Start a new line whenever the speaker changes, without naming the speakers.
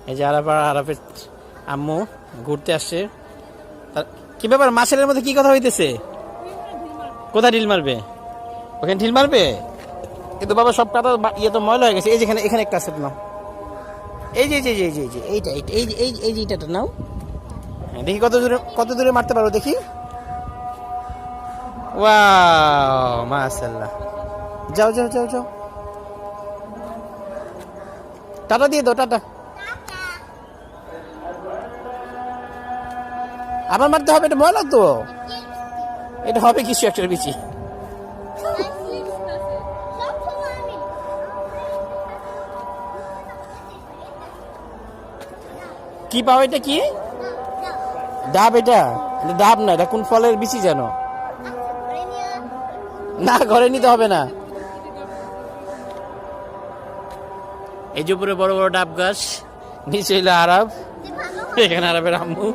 এই যে আরাফের আম্মু ঘুরতে আসছে। কি ব্যাপার, মাছের মধ্যে কি কথা হইতেছে? কোথায় ঢিল মারবে? ওখানে ঢিল মারবে? কিন্তু বাবা সব কাটা ইয়ে তো ময়লা হয়ে গেছে। এই যেখানে এখানে একটা আছে নাও, এই যে এইটা এই যে এইটা নাও। দেখি কত দূরে মারতে পারো দেখি। ওয়াও মাশাআল্লাহ। যাও টাটা দিয়ে দাও, টাটা। আবার মারতে হবে, এটা ময়লা তো। এটা হবে কিছু একটা বিচি। কি পাও? এটা কি ডাব? এটা ডাব না, এটা কোন ফলের বিচি জানো? না, ঘরে নিতে হবে না। এই যে উপরে বড় বড় ডাব গাছ, নিচে হইলো আরাফ, এখানে আরাফের আম্মু।